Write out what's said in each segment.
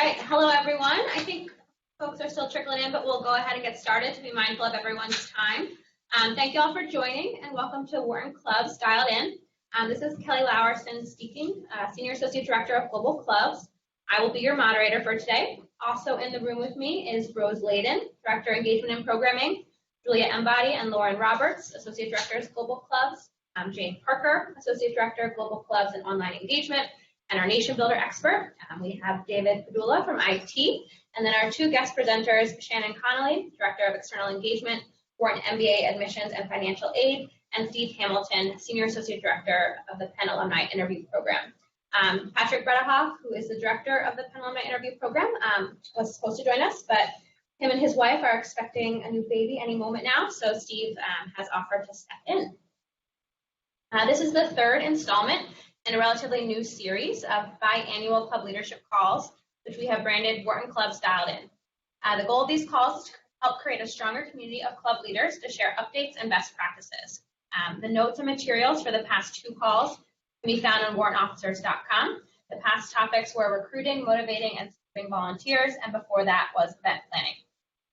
right, hello everyone. I think folks are still trickling in, but we'll go ahead and get started to be mindful of everyone's time. Thank you all for joining and welcome to Wharton Clubs Dialed In. This is Kelly Lowerson speaking, Senior Associate Director of Global Clubs. I will be your moderator for today. Also in the room with me is Rose Layden, Director Engagement and Programming, Julia Embody and Lauren Roberts, Associate Directors Global Clubs, Jane Parker, Associate Director Global Clubs and Online Engagement, and our Nation Builder expert. We have David Padula from IT, and then our two guest presenters, Shannon Connolly, Director of External Engagement, Wharton MBA Admissions and Financial Aid, and Steve Hamilton, Senior Associate Director of the Penn Alumni Interview Program. Patrick Bredehoff, who is the Director of the Penn Alumni Interview Program, was supposed to join us, but him and his wife are expecting a new baby any moment now, so Steve has offered to step in. This is the third installment in a relatively new series of biannual club leadership calls, which we have branded Wharton Clubs Dialed In. The goal of these calls is to help create a stronger community of club leaders to share updates and best practices. The notes and materials for the past two calls can be found on whartonofficers.com. The past topics were recruiting, motivating, and serving volunteers, and before that was event planning.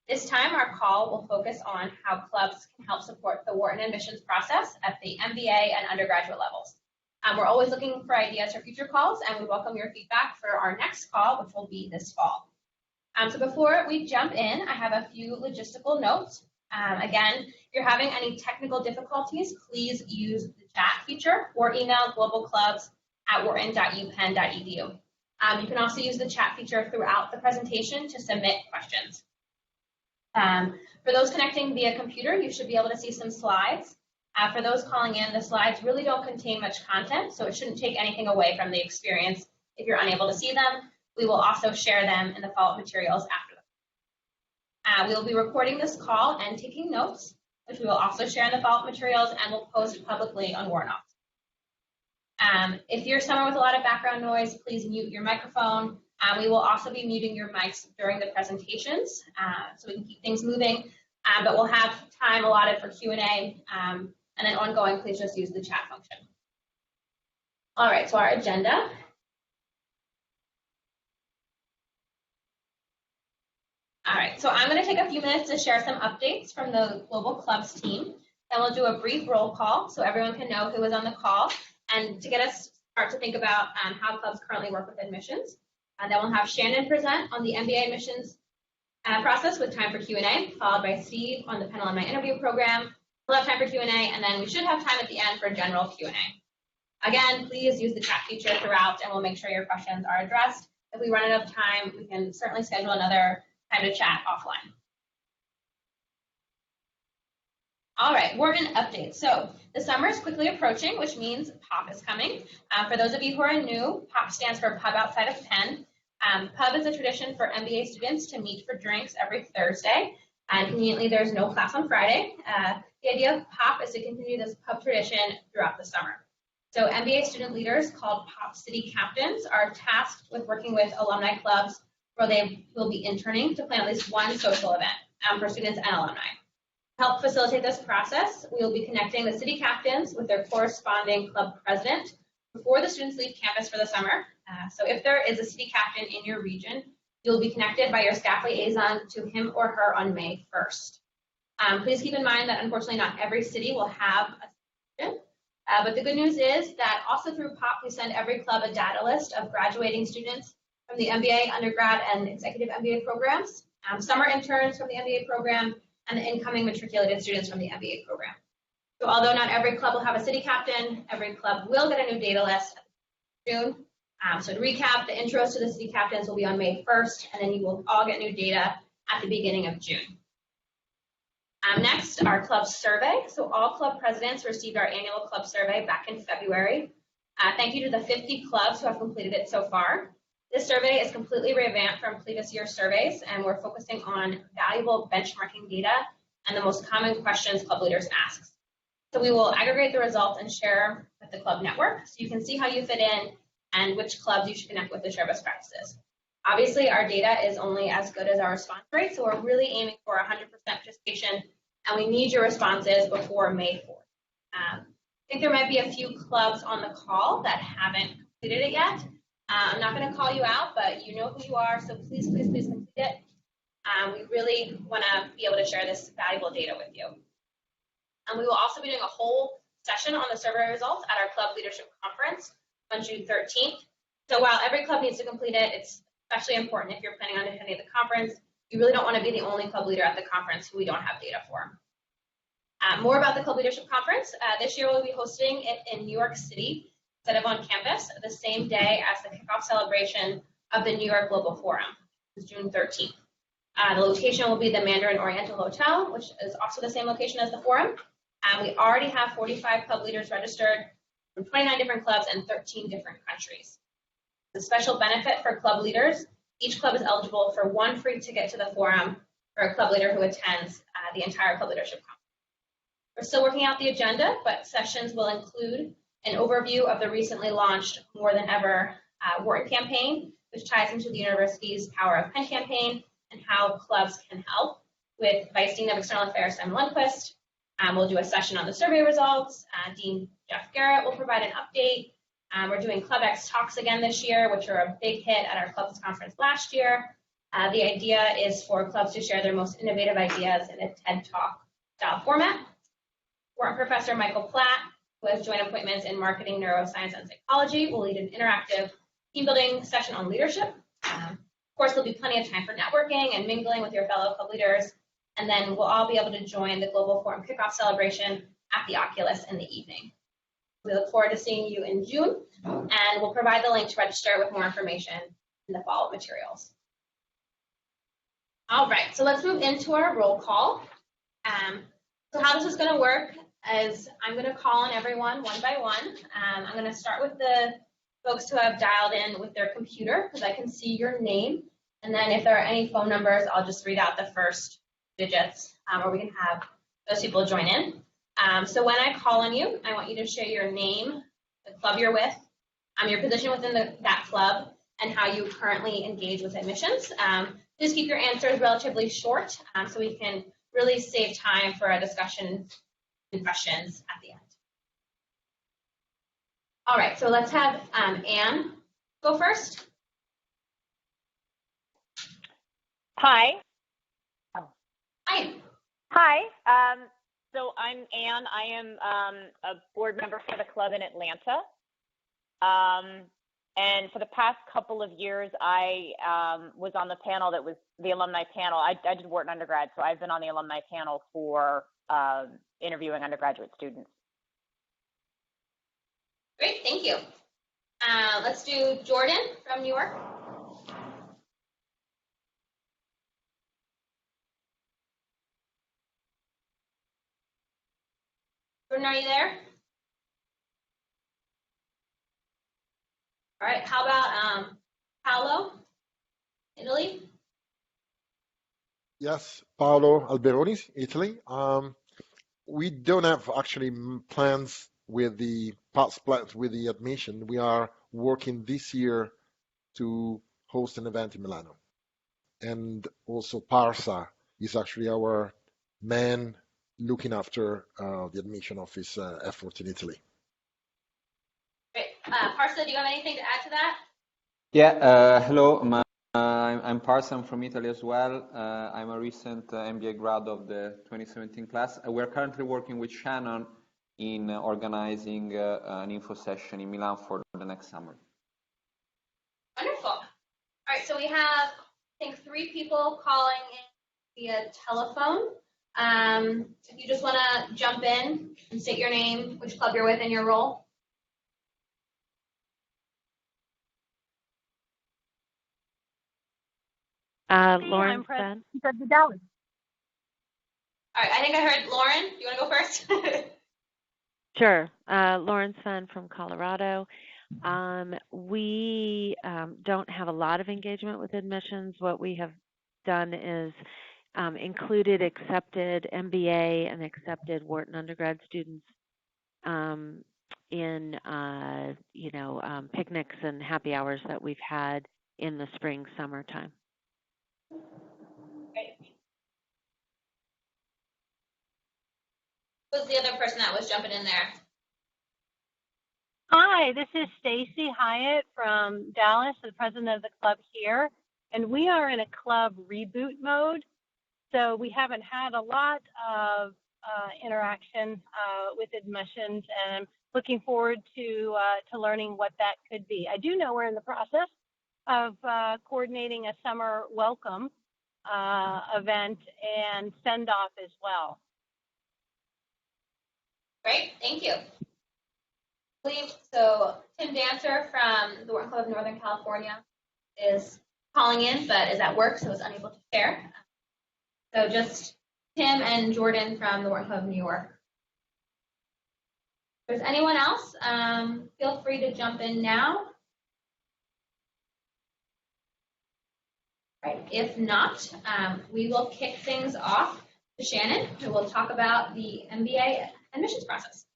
This time, our call will focus on how clubs can help support the Wharton admissions process at the MBA and undergraduate levels. We're always looking for ideas for future calls, and we welcome your feedback for our next call, which will be this fall. So before we jump in, I have a few logistical notes. Again, if you're having any technical difficulties, please use the chat feature or email globalclubs@wharton.upenn.edu. You can also use the chat feature throughout the presentation to submit questions. For those connecting via computer, you should be able to see some slides. For those calling in, the slides really don't contain much content, so it shouldn't take anything away from the experience if you're unable to see them. We will also share them in the follow-up materials after the call. We will be recording this call and taking notes, which we will also share in the follow-up materials and will post publicly on Wharton Office. If you're somewhere with a lot of background noise, please mute your microphone. We will also be muting your mics during the presentations so we can keep things moving, but we'll have time allotted for Q&A, and then ongoing, please just use the chat function. All right, so our agenda. All right, so I'm going to take a few minutes to share some updates from the Global Clubs team. Then we'll do a brief roll call so everyone can know who was on the call and to get us start to think about how clubs currently work with admissions. Then we'll have Shannon present on the MBA admissions process with time for Q&A, followed by Steve on the Penn Alumni Interview Program. We'll have time for Q&A, and then we should have time at the end for general Q&A. Again, please use the chat feature throughout, and we'll make sure your questions are addressed. If we run out of time, we can certainly schedule another time to chat offline. All right, Wharton updates. So the summer is quickly approaching, which means POP is coming. For those of you who are new, POP stands for Pub Outside of Penn. Pub is a tradition for MBA students to meet for drinks every Thursday, and conveniently there's no class on Friday. The idea of POP is to continue this pub tradition throughout the summer. So MBA student leaders called POP City Captains are tasked with working with alumni clubs where they will be interning to plan at least one social event for students and alumni. To help facilitate this process, we will be connecting the city captains with their corresponding club president before the students leave campus for the summer. So if there is a city captain in your region, you'll be connected by your staff liaison to him or her on May 1st. Please keep in mind that unfortunately not every city will have a captain, but the good news is that also through POP, we send every club a data list of graduating students from the MBA, undergrad, and executive MBA programs, summer interns from the MBA program, and the incoming matriculated students from the MBA program. So although not every club will have a city captain, every club will get a new data list soon. So to recap, the intros to the city captains will be on May 1st, and then you will all get new data at the beginning of June. Next, our club survey. So all club presidents received our annual club survey back in February. Thank you to the 50 clubs who have completed it so far. This survey is completely revamped from previous year surveys, and we're focusing on valuable benchmarking data and the most common questions club leaders ask. So we will aggregate the results and share with the club network so you can see how you fit in and which clubs you should connect with to share best practices. Obviously, our data is only as good as our response rate, so we're really aiming for 100% participation, and we need your responses before May 4th. I think there might be a few clubs on the call that haven't completed it yet, I'm not going to call you out, but you know who you are, so please, please, please complete it. We really want to be able to share this valuable data with you. And we will also be doing a whole session on the survey results at our club leadership conference on June 13th. So while every club needs to complete it, it's especially important if you're planning on attending the conference. You really don't want to be the only club leader at the conference who we don't have data for. More about the Club Leadership Conference. This year we'll be hosting it in New York City instead of on campus the same day as the kickoff celebration of the New York Global Forum, June 13th. The location will be the Mandarin Oriental Hotel, which is also the same location as the forum. We already have 45 club leaders registered from 29 different clubs and 13 different countries. The special benefit for club leaders, each club is eligible for one free ticket to the forum for a club leader who attends the entire Club Leadership Conference. We're still working out the agenda, but sessions will include an overview of the recently launched More Than Ever Wharton campaign, which ties into the university's Power of Pen campaign and how clubs can help. With Vice Dean of External Affairs, Simon Lundquist. We'll do a session on the survey results. Dean Jeff Garrett will provide an update. We're doing ClubX Talks again this year, which are a big hit at our clubs conference last year. The idea is for clubs to share their most innovative ideas in a TED Talk style format. Wharton Professor Michael Platt, who has joint appointments in marketing, neuroscience, and psychology, will lead an interactive team building session on leadership. Of course, there'll be plenty of time for networking and mingling with your fellow club leaders, and then we'll all be able to join the Global Forum kickoff celebration at the Oculus in the evening. We look forward to seeing you in June, and we'll provide the link to register with more information in the follow-up materials. All right, so let's move into our roll call. So how this is going to work is I'm going to call on everyone one by one. I'm going to start with the folks who have dialed in with their computer because I can see your name. And then if there are any phone numbers, I'll just read out the first digits, or we can have those people join in. So when I call on you, I want you to share your name, the club you're with, your position within that club, and how you currently engage with admissions. Just keep your answers relatively short so we can really save time for a discussion and questions at the end. All right, so let's have Anne go first. Hi. Hi. Hi. So I'm Anne. I am a board member for the club in Atlanta. And for the past couple of years, I was on the panel that was the alumni panel. I did Wharton undergrad, so I've been on the alumni panel for interviewing undergraduate students. Great, thank you. Let's do Jordan from New York. Jordan, are you there? All right, how about Paolo, Italy? Yes, Paolo Alberoni, Italy. We don't have actually plans with the past plans with the admission. We are working this year to host an event in Milano. And also Parsa is actually our man looking after the admission office effort in Italy. Great. Parsa, do you have anything to add to that? Yeah, hello. I'm Parsa. I'm from Italy as well. I'm a recent MBA grad of the 2017 class. We're currently working with Shannon in organizing an info session in Milan for the next summer. Wonderful. All right, so we have, I think, 3 people calling in via telephone. If you just want to jump in and state your name, which club you're with, and your role. Lauren Sven. All right, I think I heard Lauren. Do you want to go first? Sure. Lauren Sven from Colorado. We don't have a lot of engagement with admissions. What we have done is included accepted MBA and accepted Wharton undergrad students in picnics and happy hours that we've had in the spring, summertime. Great. Who's the other person that was jumping in there? Hi, this is Stacy Hyatt from Dallas, the president of the club here, and we are in a club reboot mode. So we haven't had a lot of interaction with admissions, and I'm looking forward to learning what that could be. I do know we're in the process of coordinating a summer welcome event and send off as well. Great, thank you. So Tim Dancer from the Wharton Club of Northern California is calling in, but is at work, so is unable to share. So just Tim and Jordan from the Wharton Club of New York. If there's anyone else, feel free to jump in now. Right. If not, we will kick things off to Shannon, who will talk about the MBA admissions process.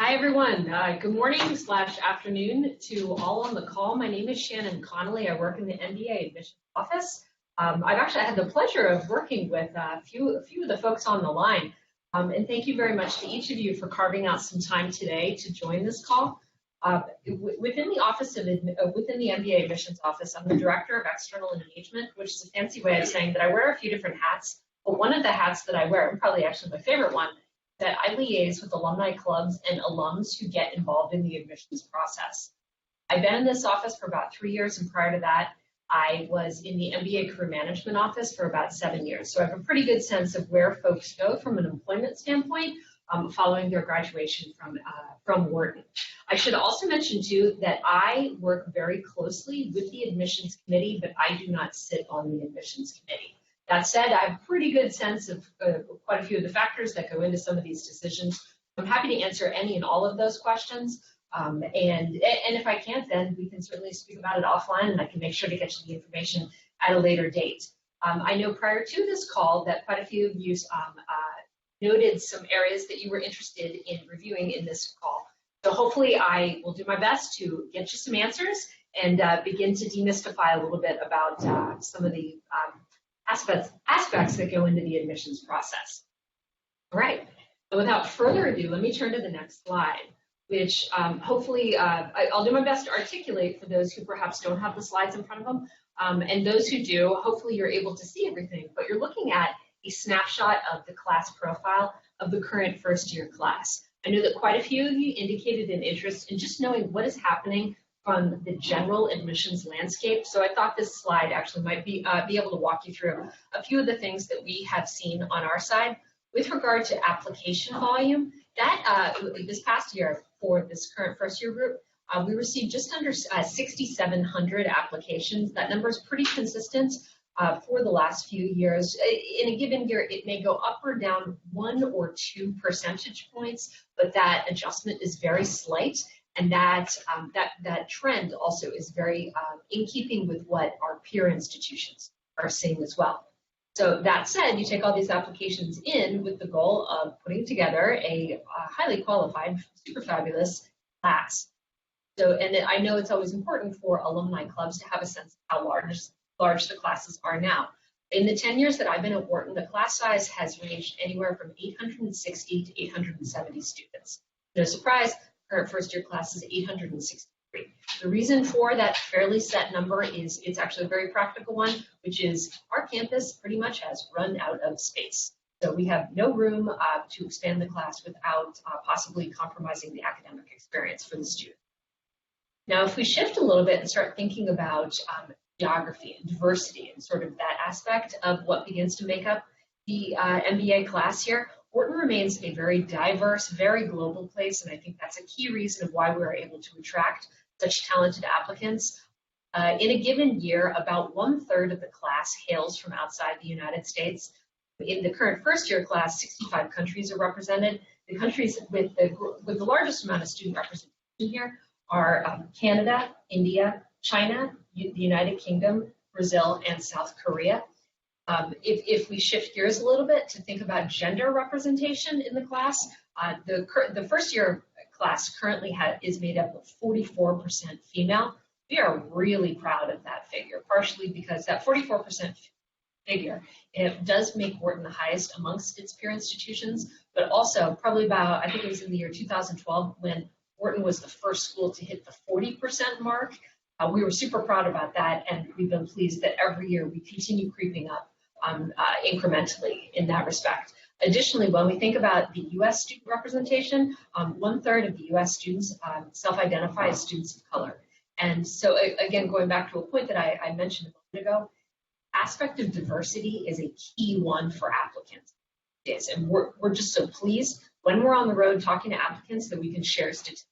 Hi, everyone. Good morning / afternoon to all on the call. My name is Shannon Connolly. I work in the MBA admissions office. I've actually had the pleasure of working with a few of the folks on the line. And thank you very much to each of you for carving out some time today to join this call. Within the office of within the MBA admissions office, I'm the director of external engagement, which is a fancy way of saying that I wear a few different hats. But one of the hats that I wear, and probably actually my favorite one, that I liaise with alumni clubs and alums who get involved in the admissions process. I've been in this office for about 3 years, and prior to that, I was in the MBA career management office for about 7 years. So I have a pretty good sense of where folks go from an employment standpoint following their graduation from Wharton. I should also mention, too, that I work very closely with the admissions committee, but I do not sit on the admissions committee. That said, I have a pretty good sense of quite a few of the factors that go into some of these decisions. I'm happy to answer any and all of those questions. And if I can't, then we can certainly speak about it offline, and I can make sure to get you the information at a later date. I know prior to this call that quite a few of you noted some areas that you were interested in reviewing in this call. So hopefully I will do my best to get you some answers and begin to demystify a little bit about some of the aspects that go into the admissions process. All right, so without further ado, let me turn to the next slide, which hopefully I'll do my best to articulate for those who perhaps don't have the slides in front of them. And those who do, hopefully you're able to see everything, but you're looking at a snapshot of the class profile of the current first-year class. I know that quite a few of you indicated an interest in just knowing what is happening from the general admissions landscape. So I thought this slide actually might be able to walk you through a few of the things that we have seen on our side. With regard to application volume, that this past year for this current first-year group, we received just under 6,700 applications. That number is pretty consistent for the last few years. In a given year, it may go up or down 1 or 2 percentage points, but that adjustment is very slight. And that trend also is very in keeping with what our peer institutions are seeing as well. So that said, you take all these applications in with the goal of putting together a highly qualified, super fabulous class. So, and I know it's always important for alumni clubs to have a sense of how large the classes are now. In the 10 years that I've been at Wharton, the class size has ranged anywhere from 860 to 870 students. No surprise, current first-year class is 863. The reason for that fairly set number is it's actually a very practical one, which is our campus pretty much has run out of space. So we have no room to expand the class without possibly compromising the academic experience for the student. Now, if we shift a little bit and start thinking about geography and diversity and sort of that aspect of what begins to make up the MBA class here, Wharton remains a very diverse, very global place, and I think that's a key reason of why we're able to attract such talented applicants. In a given year, about 1/3 of the class hails from outside the United States. In the current first-year class, 65 countries are represented. The countries with the largest amount of student representation here are Canada, India, China, the United Kingdom, Brazil, and South Korea. If we shift gears a little bit to think about gender representation in the class, the first-year class currently is made up of 44% female. We are really proud of that figure, partially because that 44% figure. It does make Wharton the highest amongst its peer institutions, but also probably about, I think it was in the year 2012 when Wharton was the first school to hit the 40% mark. We were super proud about that, and we've been pleased that every year we continue creeping up incrementally in that respect. Additionally, when we think about the U.S. student representation, 1/3 of the U.S. students self-identify as students of color. And so, again, going back to a point that I mentioned a moment ago, aspect of diversity is a key one for applicants. And we're just so pleased when we're on the road talking to applicants that we can share statistics.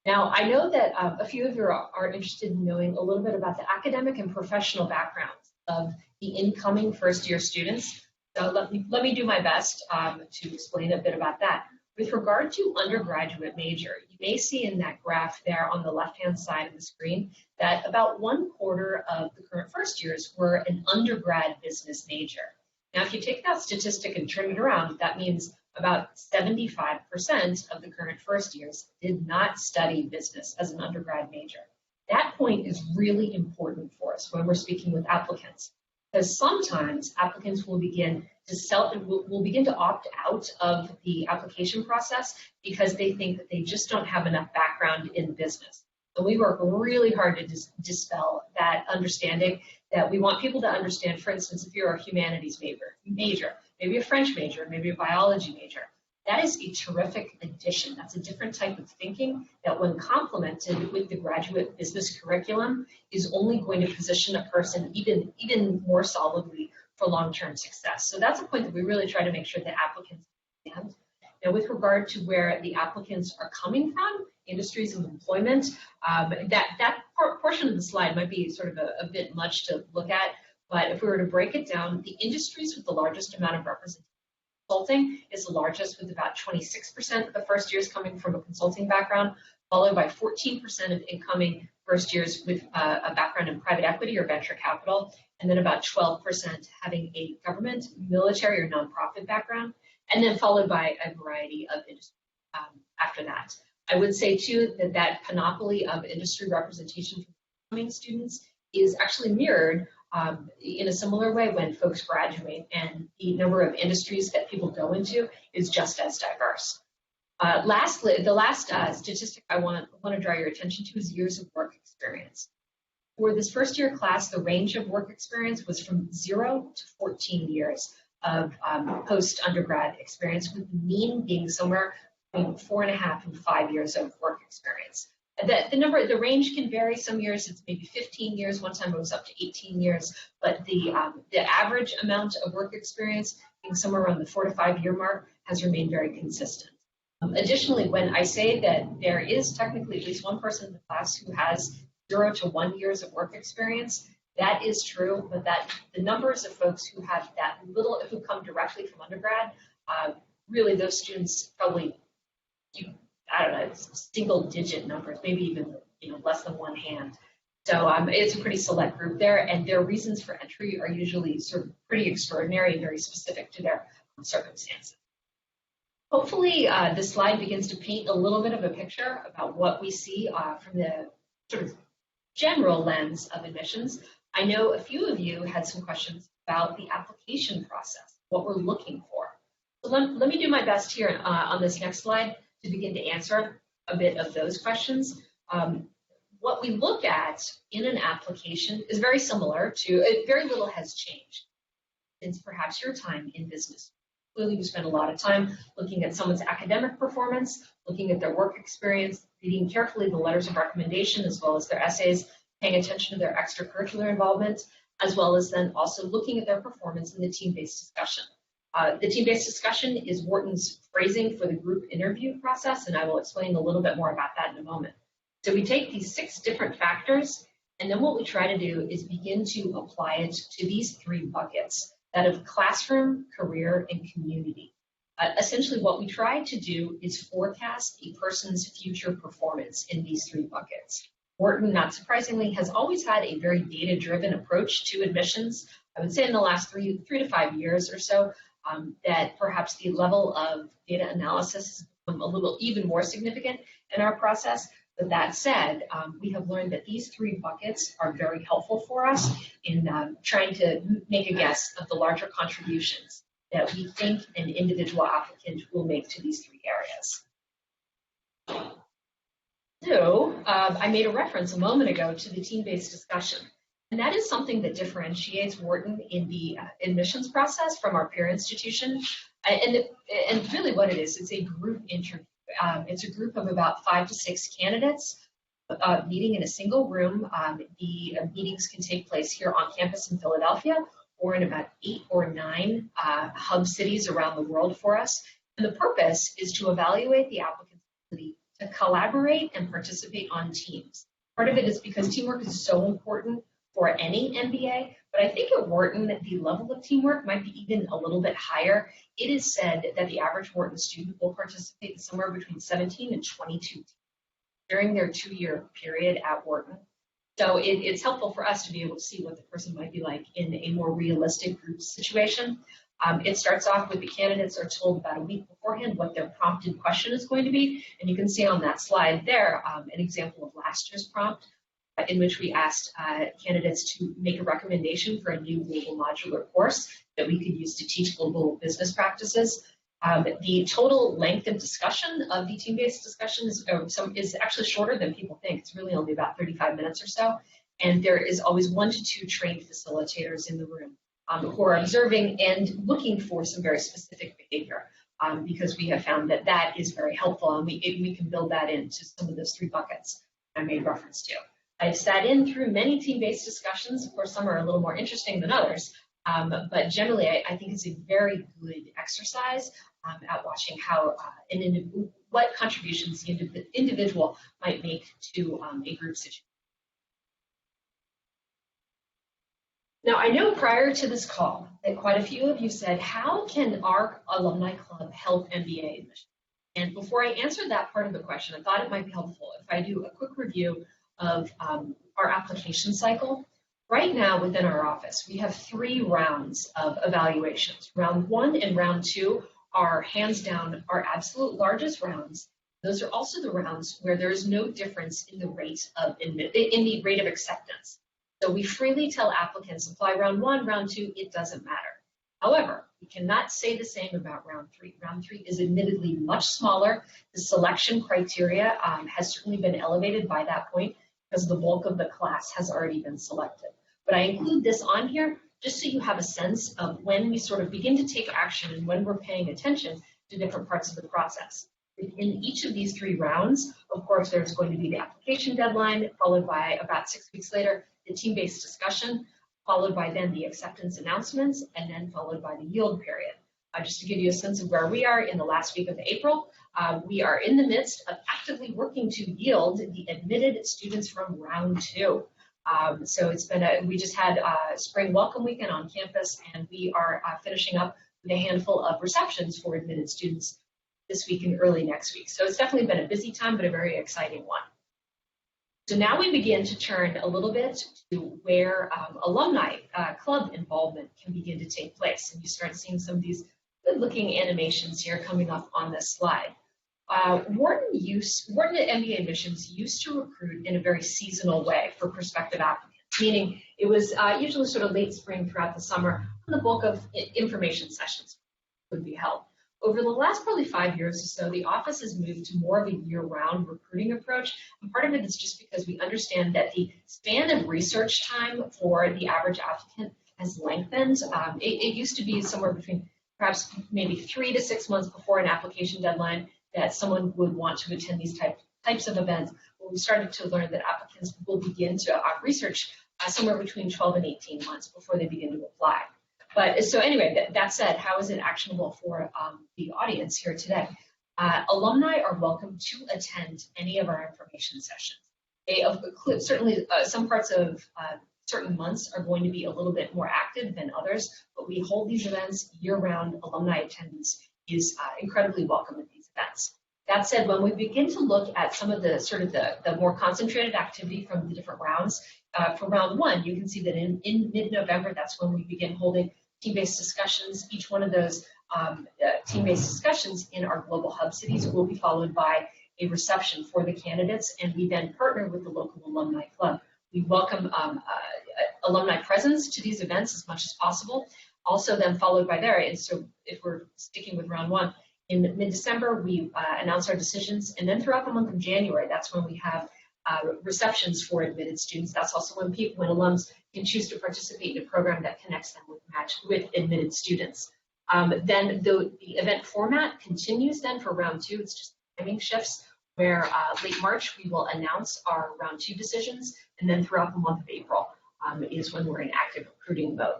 Now, I know that a few of you are interested in knowing a little bit about the academic and professional backgrounds of the incoming first-year students. So let me do my best to explain a bit about that. With regard to undergraduate major, you may see in that graph there on the left-hand side of the screen that about 1/4 of the current first years were an undergrad business major. Now, if you take that statistic and turn it around, that means about 75% of the current first years did not study business as an undergrad major. That point is really important for us when we're speaking with applicants, because sometimes applicants will begin to opt out of the application process because they think that they just don't have enough background in business. So we work really hard to dispel that understanding that we want people to understand. For instance, if you're a humanities major, maybe a French major, maybe a biology major, that is a terrific addition. That's a different type of thinking that, when complemented with the graduate business curriculum, is only going to position a person even more solidly for long-term success. So that's a point that we really try to make sure that applicants understand. Now, with regard to where the applicants are coming from, industries of employment, that portion of the slide might be sort of a bit much to look at, but if we were to break it down, the industries with the largest amount of representation, consulting is the largest, with about 26% of the first years coming from a consulting background, followed by 14% of incoming first years with a background in private equity or venture capital, and then about 12% having a government, military, or nonprofit background, and then followed by a variety of industries after that. I would say, too, that panoply of industry representation for incoming students is actually mirrored in a similar way when folks graduate, and the number of industries that people go into is just as diverse. Lastly, the last statistic I want to draw your attention to is years of work experience. For this first year class, the range of work experience was from 0 to 14 years of post-undergrad experience, with the mean being somewhere between 4.5 and 5 years of work experience. The range can vary. Some years it's maybe 15 years. One time it was up to 18 years. But the average amount of work experience being somewhere around the 4 to 5 year mark has remained very consistent. Additionally, when I say that there is technically at least one person in the class who has 0 to 1 years of work experience, that is true, but that the numbers of folks who have that little, who come directly from undergrad, really those students probably, I don't know, single-digit numbers, maybe even less than one hand. So it's a pretty select group there, and their reasons for entry are usually sort of pretty extraordinary and very specific to their circumstances. Hopefully, this slide begins to paint a little bit of a picture about what we see from the sort of general lens of admissions. I know a few of you had some questions about the application process, what we're looking for. So let me do my best here on this next slide to begin to answer a bit of those questions. What we look at in an application is very similar to, very little has changed since perhaps your time in business. Clearly, you spend a lot of time looking at someone's academic performance, looking at their work experience, reading carefully the letters of recommendation as well as their essays, paying attention to their extracurricular involvement, as well as then also looking at their performance in the team-based discussion. The team-based discussion is Wharton's phrasing for the group interview process, and I will explain a little bit more about that in a moment. So we take these 6 different factors, and then what we try to do is begin to apply it to these 3 buckets, that of classroom, career, and community. Essentially, what we try to do is forecast a person's future performance in these 3 buckets. Wharton, not surprisingly, has always had a very data-driven approach to admissions. I would say in the last 3 to 5 years or so, that perhaps the level of data analysis has become a little even more significant in our process. But that said, we have learned that these three buckets are very helpful for us in trying to make a guess of the larger contributions that we think an individual applicant will make to these three areas. So I made a reference a moment ago to the team-based discussion. And that is something that differentiates Wharton in the admissions process from our peer institution. And really what it is, it's a group interview. It's a group of about 5 to 6 candidates meeting in a single room. The meetings can take place here on campus in Philadelphia or in about 8 or 9 hub cities around the world for us. And the purpose is to evaluate the applicant's ability to collaborate and participate on teams. Part of it is because teamwork is so important for any MBA, but I think at Wharton, the level of teamwork might be even a little bit higher. It is said that the average Wharton student will participate in somewhere between 17 and 22 teams during their 2-year period at Wharton. So it's helpful for us to be able to see what the person might be like in a more realistic group situation. It starts off with the candidates are told about a week beforehand what their prompted question is going to be. And you can see on that slide there an example of last year's prompt in which we asked candidates to make a recommendation for a new global modular course that we could use to teach global business practices. The total length of discussion of the team-based discussion is actually shorter than people think. It's really only about 35 minutes or so. And there is always 1 to 2 trained facilitators in the room who are observing and looking for some very specific behavior because we have found that that is very helpful, and we can build that into some of those 3 buckets I made reference to. I've sat in through many team-based discussions. Of course, some are a little more interesting than others, but generally I think it's a very good exercise at watching how what contributions the individual might make to a group situation. Now, I know prior to this call that quite a few of you said, how can our alumni club help MBA admissions? And before I answer that part of the question, I thought it might be helpful if I do a quick review of our application cycle. Right now within our office, we have 3 rounds of evaluations. Round 1 and round 2 are hands down our absolute largest rounds. Those are also the rounds where there is no difference in the rate of acceptance. So we freely tell applicants apply round 1, round 2, it doesn't matter. However, we cannot say the same about round 3. Round 3 is admittedly much smaller. The selection criteria has certainly been elevated by that point because the bulk of the class has already been selected. But I include this on here just so you have a sense of when we sort of begin to take action and when we're paying attention to different parts of the process. In each of these 3 rounds, of course, there's going to be the application deadline, followed by about 6 weeks later, the team-based discussion, followed by then the acceptance announcements, and then followed by the yield period. Just to give you a sense of where we are in the last week of April, we are in the midst of actively working to yield the admitted students from round 2. So it's been we just had a spring welcome weekend on campus, and we are finishing up with a handful of receptions for admitted students this week and early next week. So it's definitely been a busy time, but a very exciting one. So now we begin to turn a little bit to where alumni club involvement can begin to take place. And you start seeing some of these good-looking animations here coming up on this slide. Wharton at MBA admissions used to recruit in a very seasonal way for prospective applicants, meaning it was usually sort of late spring throughout the summer, when the bulk of information sessions would be held. Over the last probably 5 years or so, the office has moved to more of a year-round recruiting approach. And part of it is just because we understand that the span of research time for the average applicant has lengthened. It used to be somewhere between perhaps maybe 3 to 6 months before an application deadline that someone would want to attend these types of events. But we started to learn that applicants will begin to research somewhere between 12 and 18 months before they begin to apply. But so anyway, that said, how is it actionable for the audience here today? Alumni are welcome to attend any of our information sessions. Certainly, some parts of certain months are going to be a little bit more active than others, but we hold these events year-round. Alumni attendance is incredibly welcome at these events. That said, when we begin to look at some of the sort of the more concentrated activity from the different rounds, for round 1, you can see that in mid-November, that's when we begin holding team-based discussions. Each one of those team-based discussions in our global hub cities will be followed by a reception for the candidates, and we then partner with the local alumni club. We welcome alumni presence to these events as much as possible. Also then followed by there, and so if we're sticking with round one, in mid-December, we announce our decisions, and then throughout the month of January, that's when we have receptions for admitted students. That's also when alums can choose to participate in a program that connects them with admitted students. Then the event format continues then for round two. It's just timing shifts where late March we will announce our round two decisions, and then throughout the month of April is when we're in active recruiting mode.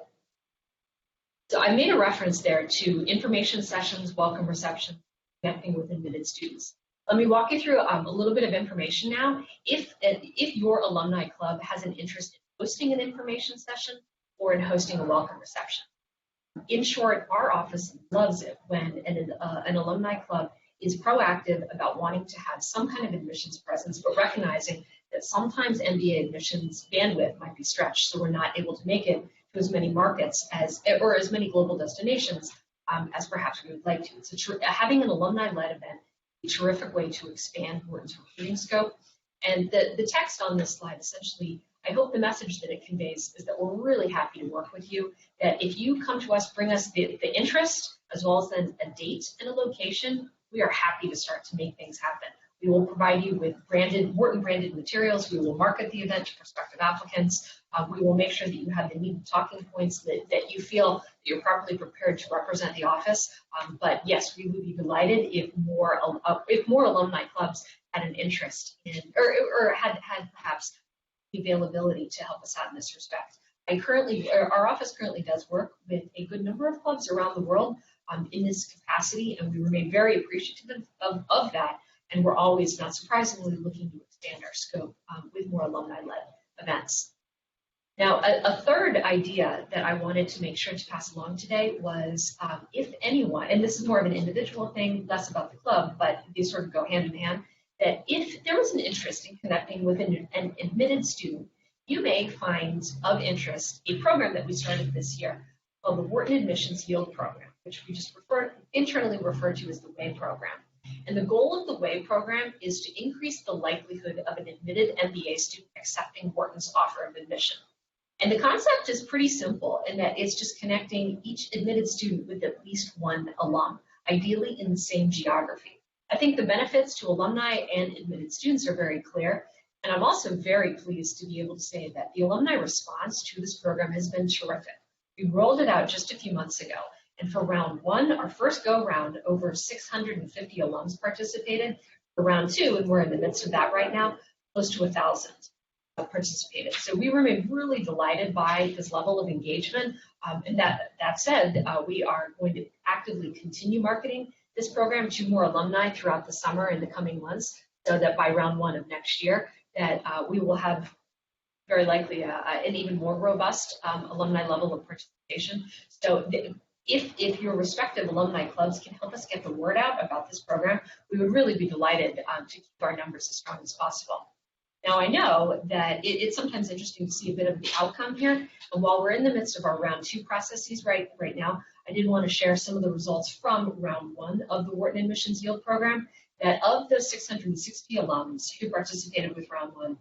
So I made a reference there to information sessions, welcome reception, connecting with admitted students. Let me walk you through a little bit of information now. If your alumni club has an interest in hosting an information session or in hosting a welcome reception. In short, our office loves it when an alumni club is proactive about wanting to have some kind of admissions presence, but recognizing that sometimes MBA admissions bandwidth might be stretched, so we're not able to make it to as many markets or as many global destinations as perhaps we would like to. It's having an alumni-led event is a terrific way to expand Wharton's recruiting scope. And the text on this slide, essentially, I hope the message that it conveys is that we're really happy to work with you, that if you come to us, bring us the interest, as well as then a date and a location, we are happy to start to make things happen. We will provide you with Wharton branded materials. We will market the event to prospective applicants. We will make sure that you have the needed talking points, that you feel that you're properly prepared to represent the office. But yes, we would be delighted if more alumni clubs had an interest in, or had perhaps the availability to help us out in this respect. Our office currently does work with a good number of clubs around the world in this capacity, and we remain very appreciative of that. And we're always, not surprisingly, looking to expand our scope with more alumni-led events. Now, a third idea that I wanted to make sure to pass along today was if anyone, and this is more of an individual thing, less about the club, but these sort of go hand in hand, that if there was an interest in connecting with an admitted student, you may find of interest a program that we started this year called the Wharton Admissions Yield Program, which we just internally refer to as the WAY program. And the goal of the WAY program is to increase the likelihood of an admitted MBA student accepting Wharton's offer of admission. And the concept is pretty simple in that it's just connecting each admitted student with at least one alum, ideally in the same geography. I think the benefits to alumni and admitted students are very clear, and I'm also very pleased to be able to say that the alumni response to this program has been terrific. We rolled it out just a few months ago, and for round one, our first go-round, over 650 alums participated. For round two, and we're in the midst of that right now, close to 1,000 participated. So we remain really delighted by this level of engagement. And that said, we are going to actively continue marketing this program to more alumni throughout the summer and the coming months, so that by round one of next year, that we will have very likely an even more robust alumni level of participation. So if your respective alumni clubs can help us get the word out about this program, we would really be delighted to keep our numbers as strong as possible. Now, I know that it's sometimes interesting to see a bit of the outcome here, and while we're in the midst of our round two processes right now, I did want to share some of the results from round one of the Wharton Admissions Yield Program, that of the 660 alums who participated with round one,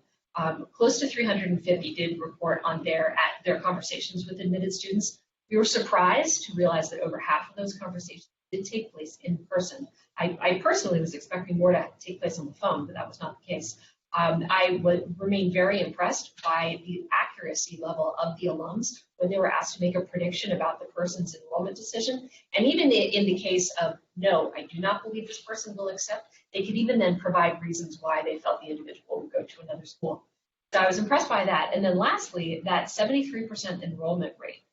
close to 350 did report on their conversations with admitted students. We were surprised to realize that over half of those conversations did take place in person. I personally was expecting more to take place on the phone, but that was not the case. I would remain very impressed by the accuracy level of the alums when they were asked to make a prediction about the person's enrollment decision. And even in the case of, no, I do not believe this person will accept, they could even then provide reasons why they felt the individual would go to another school. So I was impressed by that. And then lastly, that 73% enrollment rate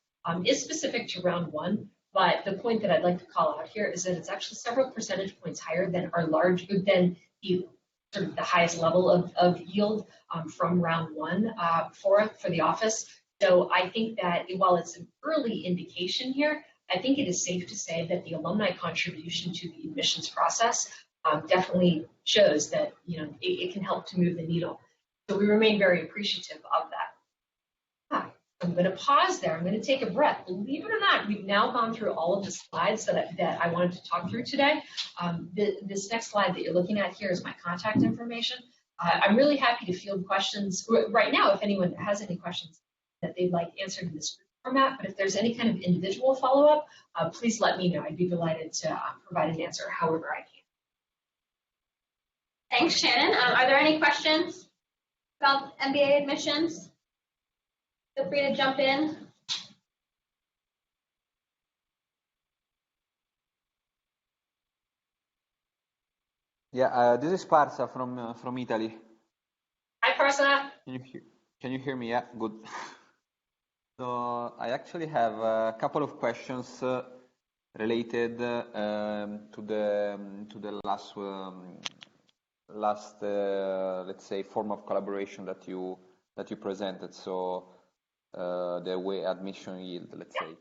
is specific to round one. But the point that I'd like to call out here is that it's actually several percentage points higher than the highest level of yield from round one for the office. So I think that while it's an early indication here, I think it is safe to say that the alumni contribution to the admissions process definitely shows that it can help to move the needle. So we remain very appreciative of that. I'm going to pause there. I'm going to take a breath. Believe it or not, we've now gone through all of the slides that I wanted to talk through today. This next slide that you're looking at here is my contact information. I'm really happy to field questions right now if anyone has any questions that they'd like answered in this format. But if there's any kind of individual follow-up, please let me know. I'd be delighted to provide an answer however I can. Thanks, Shannon. Are there any questions about MBA admissions? Feel free to jump in. Yeah, this is Parsa from Italy. Hi, Parsa. Can you hear me? Yeah, good. So I actually have a couple of questions related to the last let's say form of collaboration that you presented. So the way admission yield, let's say.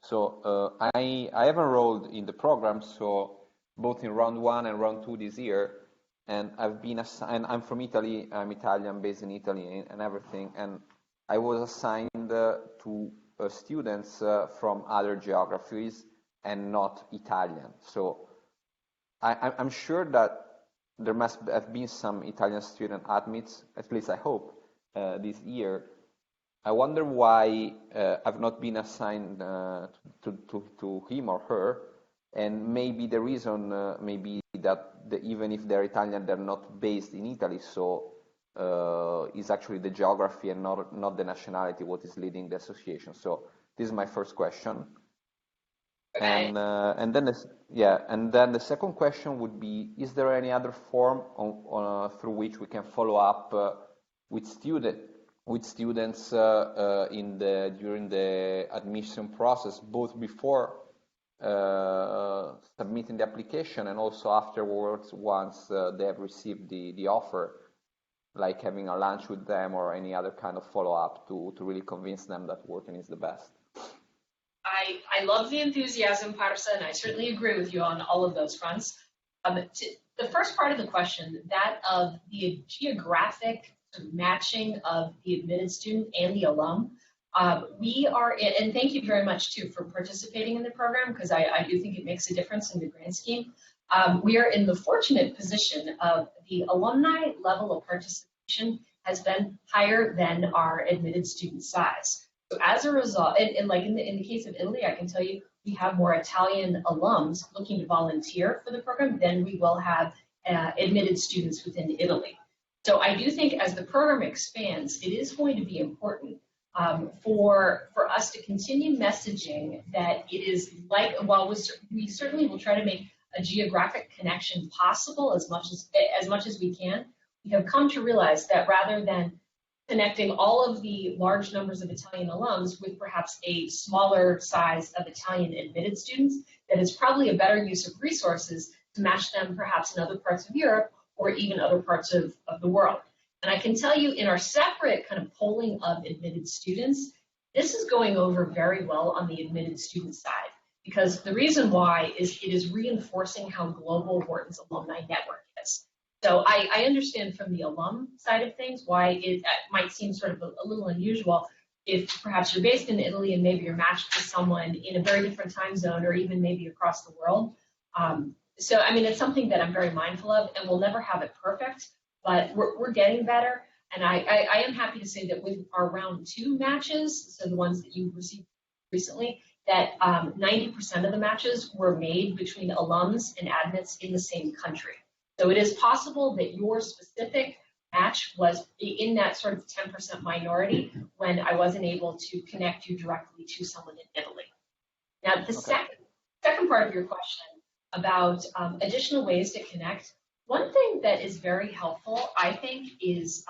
So I have enrolled in the program, so both in round 1 and round 2 this year, and I've been assigned. I'm from Italy. I'm Italian, based in Italy, and everything. And I was assigned to students from other geographies and not Italian. So I'm sure that there must have been some Italian student admits, at least I hope, this year. I wonder why I've not been assigned to him or her, and maybe the reason may be that even if they're Italian, they're not based in Italy, so is actually the geography and not the nationality what is leading the association. So this is my first question. Okay. And then the second question would be: is there any other form through which we can follow up with students during the admission process, both before submitting the application and also afterwards once they have received the offer, like having a lunch with them or any other kind of follow-up to really convince them that working is the best? I love the enthusiasm, Parsa, and I certainly agree with you on all of those fronts. The first part of the question, that of the geographic matching of the admitted student and the alum, we are, and thank you very much too for participating in the program, because I do think it makes a difference in the grand scheme. We are in the fortunate position of the alumni level of participation has been higher than our admitted student size. So as a result, and like in the case of Italy, I can tell you we have more Italian alums looking to volunteer for the program than we will have admitted students within Italy. So I do think as the program expands, it is going to be important for us to continue messaging that it is like, while we certainly will try to make a geographic connection possible as much as we can, we have come to realize that rather than connecting all of the large numbers of Italian alums with perhaps a smaller size of Italian admitted students, that is probably a better use of resources to match them perhaps in other parts of Europe or even other parts of the world. And I can tell you in our separate kind of polling of admitted students, this is going over very well on the admitted student side, because the reason why is it is reinforcing how global Wharton's alumni network is. So I understand from the alum side of things why it might seem sort of a little unusual if perhaps you're based in Italy and maybe you're matched to someone in a very different time zone or even maybe across the world. So, I mean, it's something that I'm very mindful of, and we'll never have it perfect, but we're getting better. And I am happy to say that with our round 2 matches, so the ones that you received recently, that 90% of the matches were made between alums and admits in the same country. So it is possible that your specific match was in that sort of 10% minority when I wasn't able to connect you directly to someone in Italy. Now, the second part of your question about additional ways to connect, one thing that is very helpful, I think, is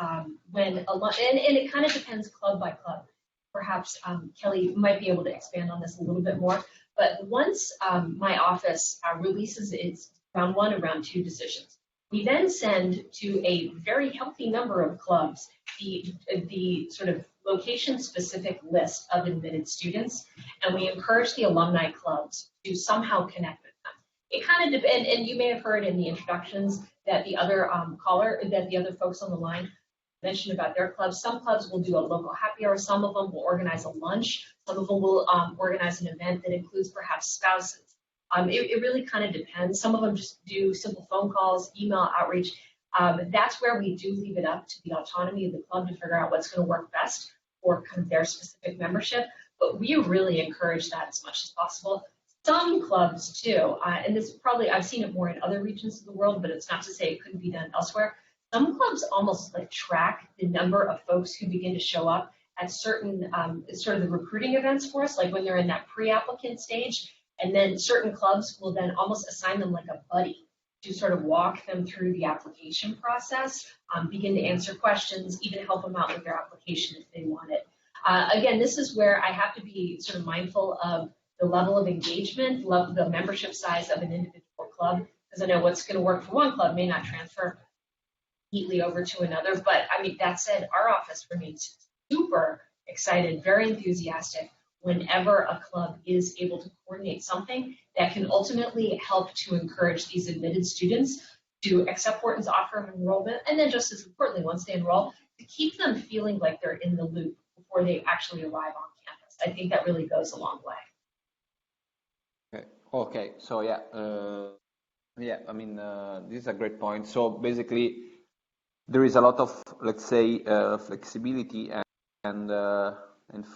when and it kind of depends club by club. Perhaps Kelly might be able to expand on this a little bit more, but once my office releases its round 1 and round 2 decisions, we then send to a very healthy number of clubs the sort of location-specific list of admitted students, and we encourage the alumni clubs to somehow connect with them. It kind of depends, and you may have heard in the introductions that the other the other folks on the line mentioned about their clubs. Some clubs will do a local happy hour. Some of them will organize a lunch. Some of them will organize an event that includes perhaps spouses. It really kind of depends. Some of them just do simple phone calls, email outreach. That's where we do leave it up to the autonomy of the club to figure out what's going to work best for kind of their specific membership. But we really encourage that as much as possible. Some clubs too, and this probably, I've seen it more in other regions of the world, but it's not to say it couldn't be done elsewhere. Some clubs almost like track the number of folks who begin to show up at certain sort of the recruiting events for us, like when they're in that pre-applicant stage. And then certain clubs will then almost assign them like a buddy to sort of walk them through the application process, begin to answer questions, even help them out with their application if they want it. Again, this is where I have to be sort of mindful of the level of engagement, the membership size of an individual club, because I know what's going to work for one club may not transfer neatly over to another. But I mean, that said, our office remains super excited, very enthusiastic whenever a club is able to coordinate something that can ultimately help to encourage these admitted students to accept Wharton's offer of enrollment, and then just as importantly, once they enroll, to keep them feeling like they're in the loop before they actually arrive on campus. I think that really goes a long way. Okay. So yeah, I mean, this is a great point. So basically, there is a lot of, let's say, flexibility and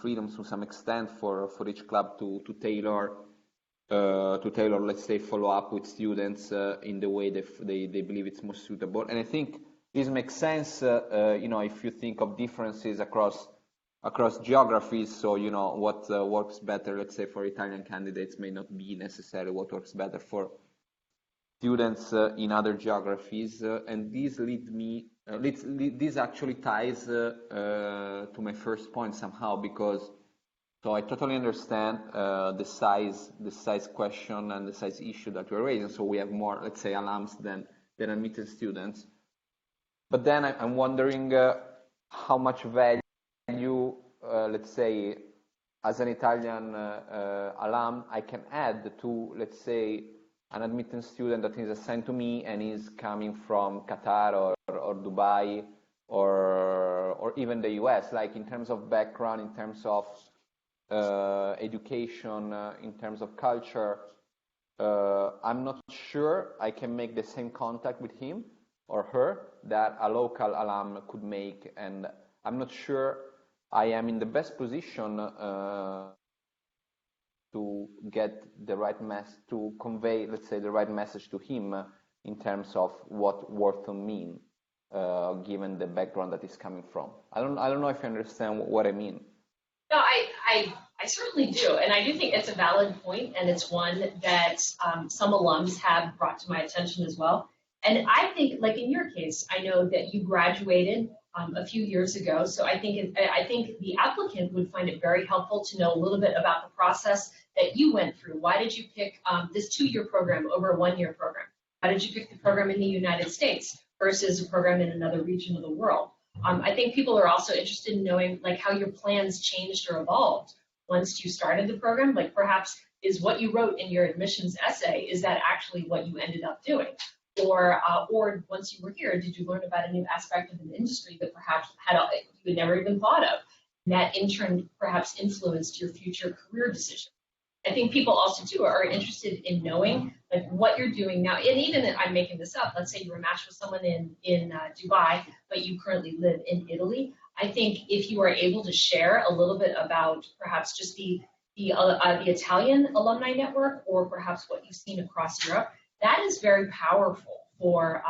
freedom to some extent for each club to tailor, let's say, follow up with students in the way they believe it's most suitable. And I think this makes sense, if you think of differences across geographies. So, what works better, let's say, for Italian candidates may not be necessarily what works better for students in other geographies. And this this actually ties to my first point somehow, because so I totally understand the size question and the size issue that we're raising. So we have more, let's say, alums than admitted students. But then I'm wondering how much value, let's say, as an Italian alum, I can add to, let's say, an admitted student that is assigned to me and is coming from Qatar or Dubai or even the US, like in terms of background, in terms of education, in terms of culture. I'm not sure I can make the same contact with him or her that a local alum could make, and I'm not sure I am in the best position to get the right to convey, let's say, the right message to him in terms of what Wharton mean, given the background that he's coming from. I don't know if you understand what I mean. No, I certainly do, and I do think it's a valid point, and it's one that some alums have brought to my attention as well. And I think, like in your case, I know that you graduated a few years ago, so I think the applicant would find it very helpful to know a little bit about the process that you went through. Why did you pick this 2-year program over a 1-year program? Why did you pick the program in the United States versus a program in another region of the world? I think people are also interested in knowing like how your plans changed or evolved once you started the program. Like perhaps is what you wrote in your admissions essay, is that actually what you ended up doing? Or once you were here, did you learn about a new aspect of an industry that perhaps you had never even thought of? And that in turn perhaps influenced your future career decision. I think people also too are interested in knowing like what you're doing now. And even if I'm making this up, let's say you were matched with someone in Dubai, but you currently live in Italy. I think if you are able to share a little bit about perhaps just the Italian alumni network, or perhaps what you've seen across Europe, that is very powerful for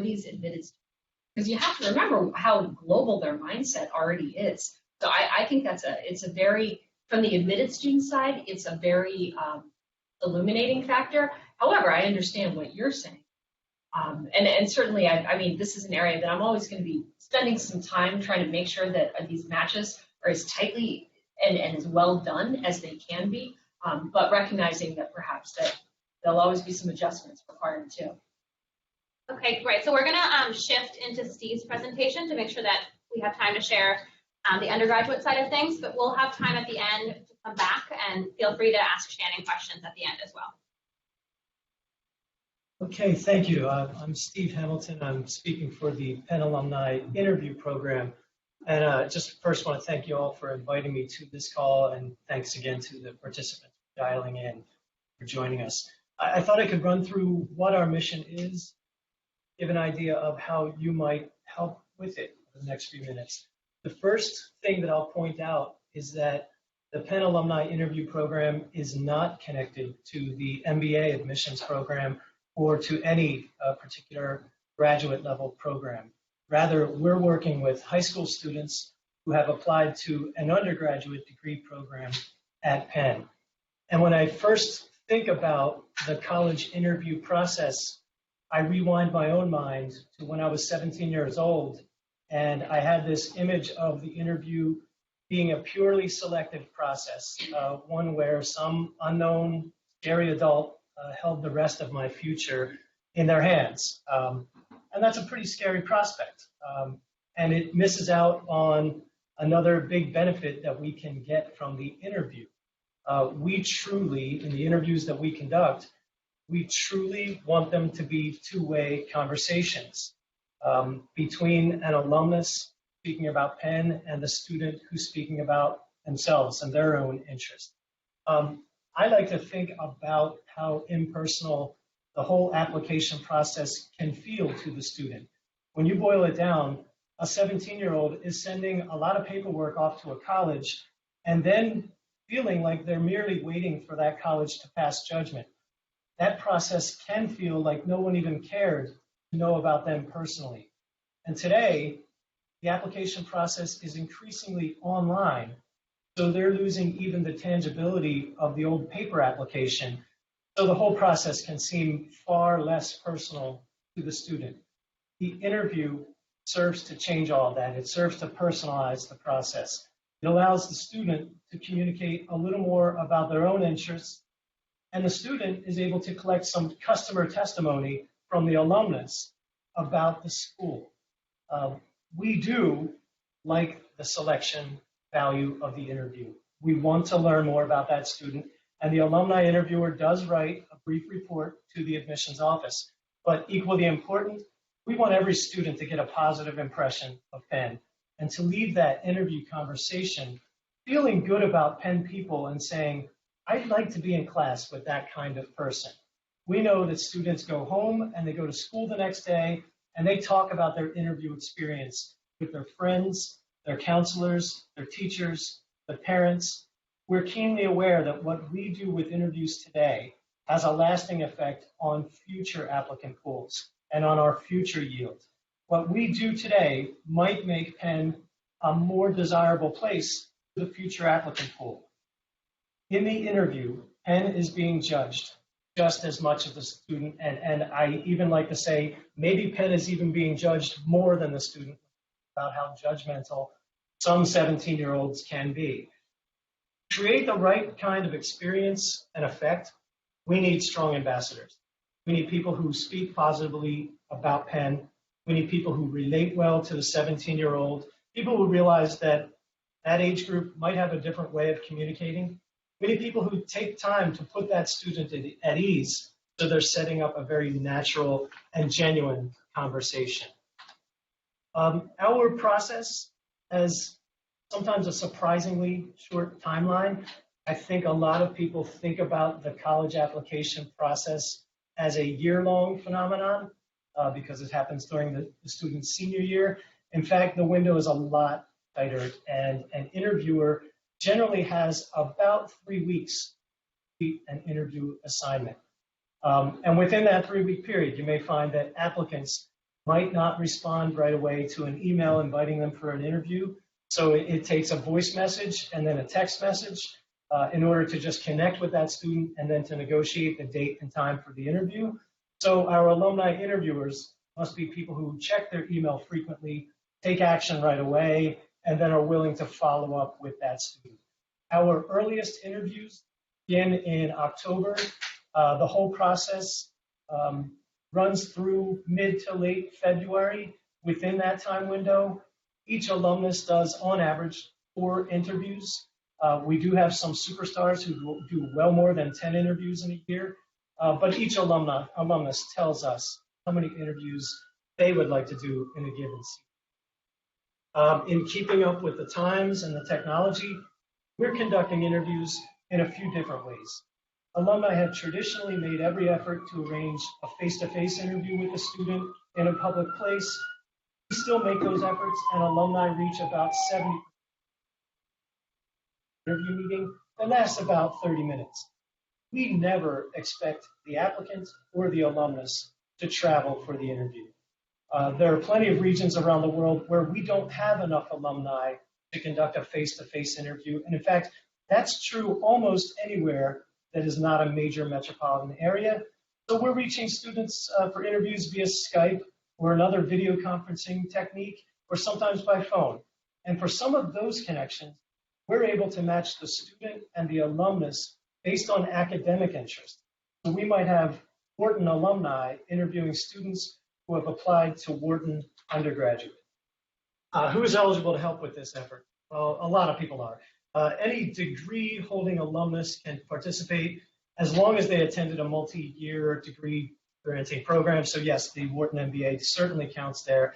these admitted students, because you have to remember how global their mindset already is. So I think it's a very, from the admitted student side, it's a very illuminating factor. However, I understand what you're saying. And certainly, I mean, this is an area that I'm always going to be spending some time trying to make sure that these matches are as tightly and as well done as they can be, but recognizing that perhaps that there'll always be some adjustments required too. Okay, great. So we're going to shift into Steve's presentation to make sure that we have time to share the undergraduate side of things, but we'll have time at the end to come back, and feel free to ask Shannon questions at the end as well. Okay, thank you. I'm Steve Hamilton. I'm speaking for the Penn Alumni Interview Program. And just first want to thank you all for inviting me to this call, and thanks again to the participants for dialing in, for joining us. I thought I could run through what our mission is, give an idea of how you might help with it for the next few minutes. The first thing that I'll point out is that the Penn Alumni Interview Program is not connected to the MBA admissions program or to any particular graduate level program. Rather, we're working with high school students who have applied to an undergraduate degree program at Penn. And when I first think about the college interview process, I rewind my own mind to when I was 17 years old, and I had this image of the interview being a purely selective process, one where some unknown, scary adult held the rest of my future in their hands. And that's a pretty scary prospect. And it misses out on another big benefit that we can get from the interview. We truly, in the interviews that we conduct, we truly want them to be two-way conversations between an alumnus speaking about Penn and the student who's speaking about themselves and their own interest. I like to think about how impersonal the whole application process can feel to the student. When you boil it down, a 17-year-old is sending a lot of paperwork off to a college and then feeling like they're merely waiting for that college to pass judgment. That process can feel like no one even cared to know about them personally. And today, the application process is increasingly online, so they're losing even the tangibility of the old paper application. So the whole process can seem far less personal to the student. The interview serves to change all that. It serves to personalize the process. It allows the student to communicate a little more about their own interests, and the student is able to collect some customer testimony from the alumnus about the school. We do like the selection value of the interview. We want to learn more about that student, and the alumni interviewer does write a brief report to the admissions office. But equally important, we want every student to get a positive impression of Penn and to leave that interview conversation feeling good about Penn people and saying, I'd like to be in class with that kind of person. We know that students go home and they go to school the next day and they talk about their interview experience with their friends, their counselors, their teachers, the parents. We're keenly aware that what we do with interviews today has a lasting effect on future applicant pools and on our future yield. What we do today might make Penn a more desirable place for the future applicant pool. In the interview, Penn is being judged just as much as the student, and I even like to say maybe Penn is even being judged more than the student about how judgmental some 17-year-olds can be. To create the right kind of experience and effect, we need strong ambassadors. We need people who speak positively about Penn. We need people who relate well to the 17-year-old, people who realize that that age group might have a different way of communicating. We need people who take time to put that student at ease so they're setting up a very natural and genuine conversation. Our process has sometimes a surprisingly short timeline. I think a lot of people think about the college application process as a year-long phenomenon because it happens during the student's senior year. In fact, the window is a lot tighter, and an interviewer generally has about 3 weeks to complete an interview assignment. And within that 3-week period, you may find that applicants might not respond right away to an email inviting them for an interview. So it takes a voice message and then a text message in order to just connect with that student and then to negotiate the date and time for the interview. So our alumni interviewers must be people who check their email frequently, take action right away, and then are willing to follow up with that student. Our earliest interviews begin in October. The whole process runs through mid to late February. Within that time window, each alumnus does, on average, 4 interviews. We do have some superstars who do well more than 10 interviews in a year. but each alumnus tells us how many interviews they would like to do in a given season. In keeping up with the times and the technology, we're conducting interviews in a few different ways. Alumni have traditionally made every effort to arrange a face-to-face interview with a student in a public place. We still make those efforts, and alumni reach about 70% interview meeting that lasts about 30 minutes. We never expect the applicant or the alumnus to travel for the interview. There are plenty of regions around the world where we don't have enough alumni to conduct a face-to-face interview. And in fact, that's true almost anywhere that is not a major metropolitan area. So we're reaching students for interviews via Skype or another video conferencing technique, or sometimes by phone. And for some of those connections, we're able to match the student and the alumnus based on academic interest. So we might have Wharton alumni interviewing students who have applied to Wharton undergraduate. Who is eligible to help with this effort? Well, a lot of people are. Any degree-holding alumnus can participate as long as they attended a multi-year degree-granting program. So yes, the Wharton MBA certainly counts there.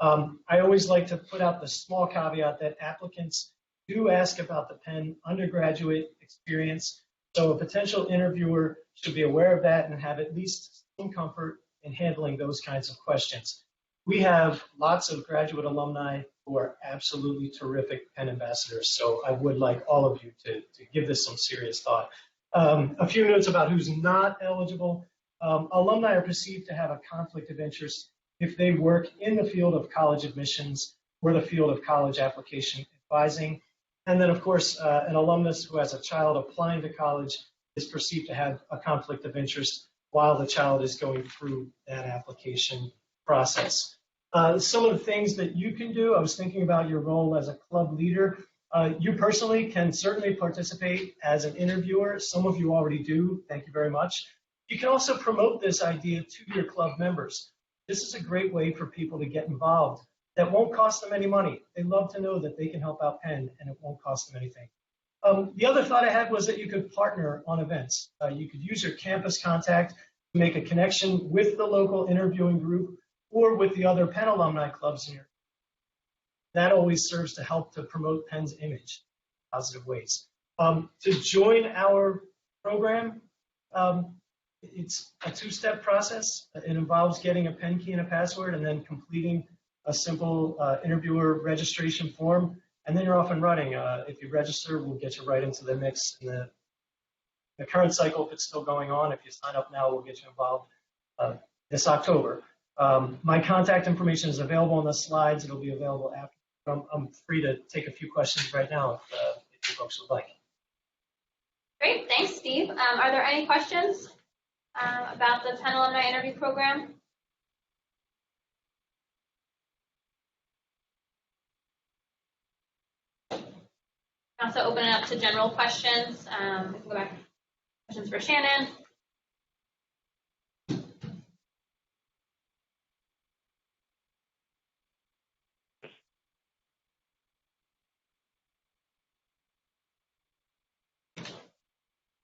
I always like to put out the small caveat that applicants do ask about the Penn undergraduate experience. So a potential interviewer should be aware of that and have at least some comfort in handling those kinds of questions. We have lots of graduate alumni who are absolutely terrific Penn ambassadors, so I would like all of you to give this some serious thought. A few notes about who's not eligible. Alumni are perceived to have a conflict of interest if they work in the field of college admissions or the field of college application advising. And then, of course, an alumnus who has a child applying to college is perceived to have a conflict of interest while the child is going through that application process. Some of the things that you can do, I was thinking about your role as a club leader. You personally can certainly participate as an interviewer. Some of you already do. Thank you very much. You can also promote this idea to your club members. This is a great way for people to get involved. That won't cost them any money. They love to know that they can help out Penn and it won't cost them anything. The other thought I had was that you could partner on events. You could use your campus contact to make a connection with the local interviewing group or with the other Penn alumni clubs in your. That always serves to help to promote Penn's image in positive ways. To join our program, it's a two-step process. It involves getting a Penn key and a password and then completing a simple interviewer registration form, and then you're off and running. If you register, we'll get you right into the mix in the current cycle if it's still going on. If you sign up now, we'll get you involved this October. My contact information is available on the slides. It'll be available after. I'm free to take a few questions right now if you folks would like. Great, thanks, Steve. Are there any questions about the Penn Alumni Interview Program? Also open it up to general questions. We can go back to questions for Shannon.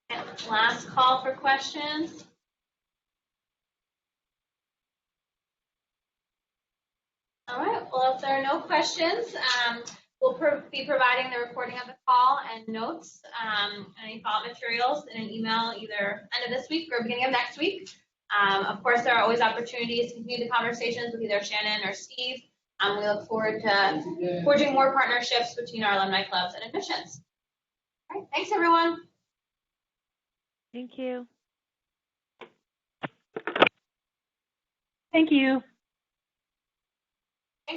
And last call for questions. All right, well, if there are no questions, we'll be providing the recording of the call and notes, any follow-up materials in an email either end of this week or beginning of next week. Of course, there are always opportunities to continue the conversations with either Shannon or Steve. We look forward to forging more partnerships between our alumni clubs and admissions. All right, thanks, everyone. Thank you. Thank you.